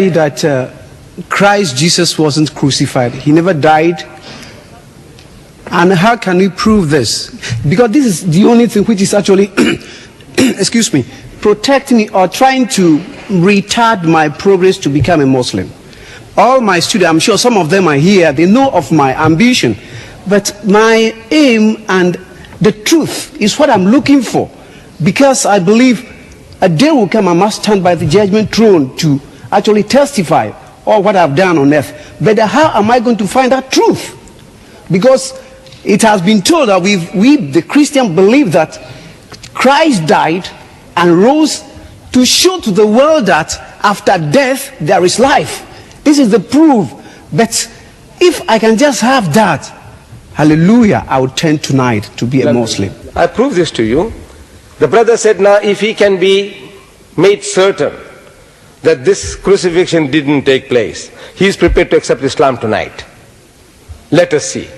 that Christ Jesus wasn't crucified. He never died. And how can we prove this? Because this is the only thing which is actually, excuse me, protecting me or trying to retard my progress to become a Muslim. All my students, I'm sure some of them are here, they know of my ambition. But my aim and the truth is what I'm looking for. Because I believe a day will come I must stand by the judgment throne to actually testify all what I've done on earth. But how am I going to find that truth? Because it has been told that we the Christian believe that Christ died and rose to show to the world that after death there is life. This is the proof. But if I can just have that, hallelujah, I would turn tonight to be a Muslim. I prove this to you. The brother said, now if he can be made certain that this crucifixion didn't take place, he is prepared to accept Islam tonight. Let us see.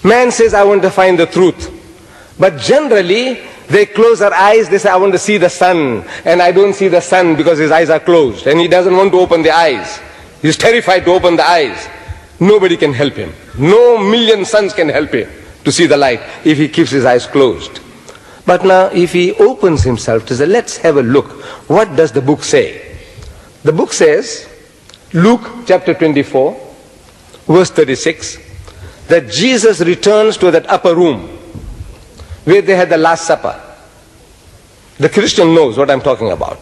Man says, I want to find the truth. But generally, they close their eyes, they say, I want to see the sun. And I don't see the sun because his eyes are closed. And he doesn't want to open the eyes. He's terrified to open the eyes. Nobody can help him. No million suns can help him to see the light if he keeps his eyes closed. But now, if he opens himself to say, let's have a look. What does the book say? The book says, Luke chapter 24, verse 36, that Jesus returns to that upper room where they had the Last Supper. The Christian knows what I'm talking about.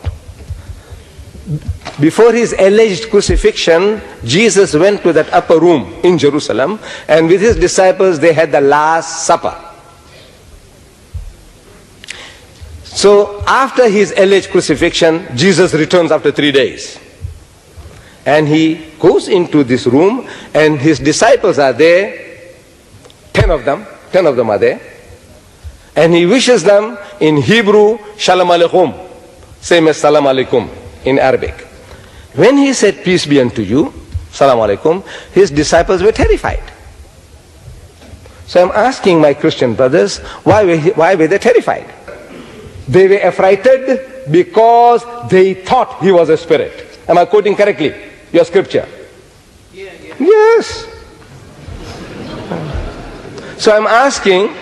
Before his alleged crucifixion, Jesus went to that upper room in Jerusalem, and with his disciples they had the Last Supper. So after his alleged crucifixion, Jesus returns after 3 days. And he goes into this room, and his disciples are there. 10 of them are there. And he wishes them in Hebrew, Shalom Aleichem, same as Salam Alaikum in Arabic. When he said, peace be unto you, Salam Alaikum, his disciples were terrified. So I'm asking my Christian brothers, why were they terrified? They were affrighted because they thought he was a spirit. Am I quoting correctly your scripture? Yeah. Yes. So I'm asking,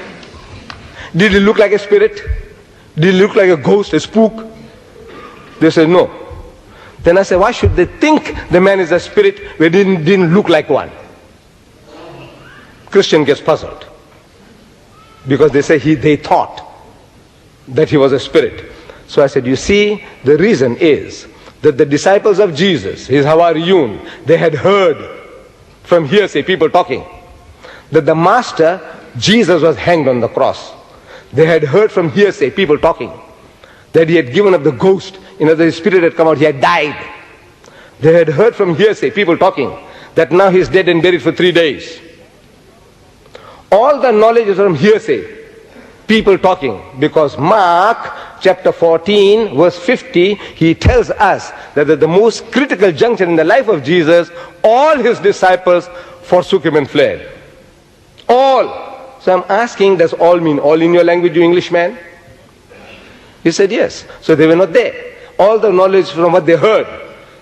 did he look like a spirit? Did he look like a ghost, a spook? They said no. Then I said, why should they think the man is a spirit when he didn't look like one? Christian gets puzzled. Because they say they thought that he was a spirit. So I said, you see, the reason is that the disciples of Jesus, his Hawariyun, they had heard from hearsay, people talking, that the master, Jesus, was hanged on the cross. They had heard from hearsay, people talking, that he had given up the ghost, his spirit had come out, he had died. They had heard from hearsay, people talking, that now he's dead and buried for 3 days. All the knowledge is from hearsay, people talking, because Mark chapter 14 verse 50, he tells us that at the most critical juncture in the life of Jesus, all his disciples forsook him and fled. All. So I'm asking, does all mean all in your language, you Englishman? He said yes. So they were not there. All the knowledge from what they heard.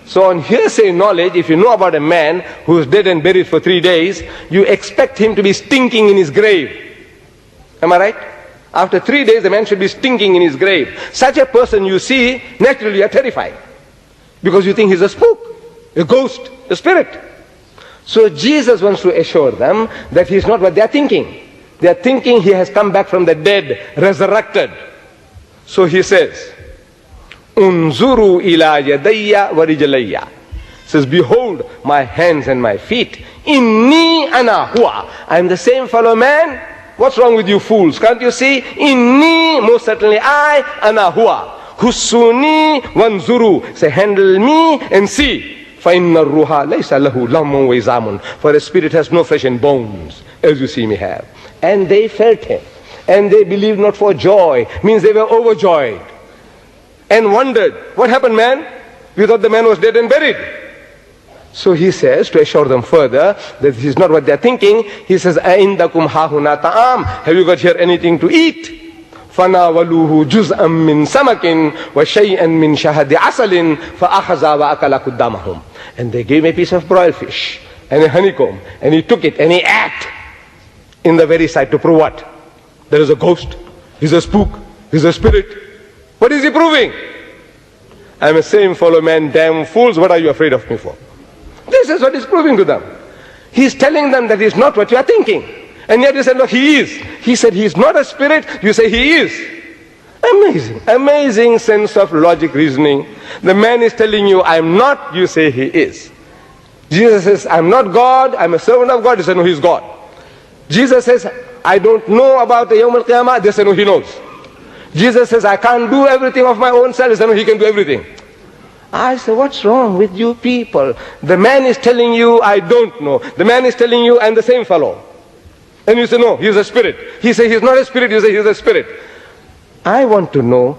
So on hearsay knowledge, if you know about a man who is dead and buried for 3 days, you expect him to be stinking in his grave. Am I right? After 3 days, the man should be stinking in his grave. Such a person you see, naturally you are terrified. Because you think he's a spook, a ghost, a spirit. So Jesus wants to assure them that he's not what they are thinking. They are thinking he has come back from the dead, resurrected. So he says, Unzuru ila yadayya wa rijlayya. Says, behold my hands and my feet. Inni ana huwa. I am the same fellow man. What's wrong with you fools? Can't you see? Inni, most certainly I, ana huwa. Husuni wanzuru. Say, handle me and see. فَإِنَّ الرُّوحَ لَيْسَ لَهُ لَمٌ وَإِزَامٌ. For a spirit has no flesh and bones, as you see me have. And they felt him. And they believed not for joy. Means they were overjoyed. And wondered, what happened, man? We thought the man was dead and buried. So he says, to assure them further that this is not what they're thinking, he says, أَإِنْدَكُمْ هَاهُنَا طَعَامٌ. Have you got here anything to eat? فَنَاوَلُوهُ جُزْءًا مِّن سَمَكٍ وَشَيْئًا مِّن شَهَدِ عَسَلٍ فَأَخَذَ وَأَكَلَ قُدَّامَهُم. And they gave him a piece of broiled fish and a honeycomb, and he took it and he ate in the very sight to prove what? There is a ghost, he's a spook, he's a spirit. What is he proving? I'm a same fellow man, damn fools, what are you afraid of me for? This is what he's proving to them. He's telling them that he's not what you are thinking. And yet you said, no, he is. He said he's not a spirit, you say he is. Amazing, amazing sense of logic reasoning. The man is telling you, I'm not, you say he is. Jesus says, I'm not God, I'm a servant of God, you say, no, he's God. Jesus says, I don't know about the Yawm al-Qiyamah, they say, no, he knows. Jesus says, I can't do everything of my own self, they say, no, he can do everything. I say, what's wrong with you people? The man is telling you, I don't know. The man is telling you, I'm the same fellow. And you say, no, he's a spirit. He says, he's not a spirit, you say, he's a spirit. I want to know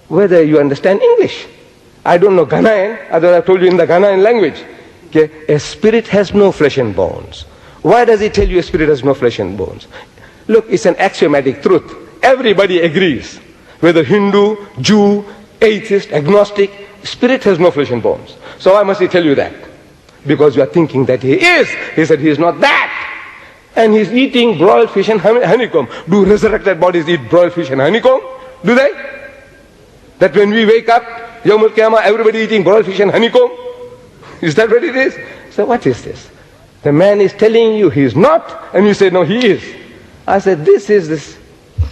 whether you understand English. I don't know Ghanaian, I have told you in the Ghanaian language. Okay? A spirit has no flesh and bones. Why does he tell you a spirit has no flesh and bones? Look, it's an axiomatic truth. Everybody agrees. Whether Hindu, Jew, atheist, agnostic, spirit has no flesh and bones. So why must he tell you that? Because you are thinking that he is. He said he is not that. And he's eating broiled fish and honeycomb. Do resurrected bodies eat broiled fish and honeycomb? Do they? That when we wake up, Yawm al-Qiyamah, everybody eating broiled fish and honeycomb? Is that what it is? So what is this? The man is telling you he is not, and you say, no, he is. I said, this is this.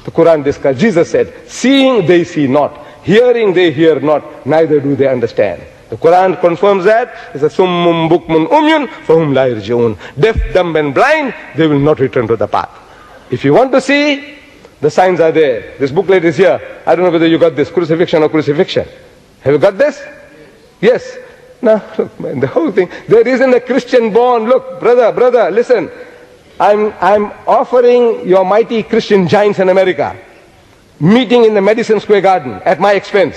The Quran discussed. Jesus said, seeing they see not, hearing they hear not, neither do they understand. The Quran confirms that. It's a summum bukmun umyun fahum la yarji'un. Deaf, dumb and blind, they will not return to the path. If you want to see, the signs are there. This booklet is here. I don't know whether you got this, crucifixion or crucifixion. Have you got this? Yes. Now, look man, the whole thing. There isn't a Christian born. Look, brother, listen. I'm offering your mighty Christian giants in America meeting in the Madison Square Garden at my expense.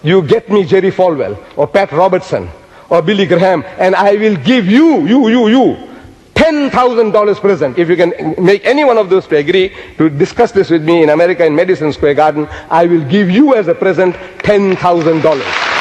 You get me Jerry Falwell or Pat Robertson or Billy Graham, and I will give you $10,000 present. If you can make any one of those to agree to discuss this with me in America in Madison Square Garden, I will give you as a present $10,000.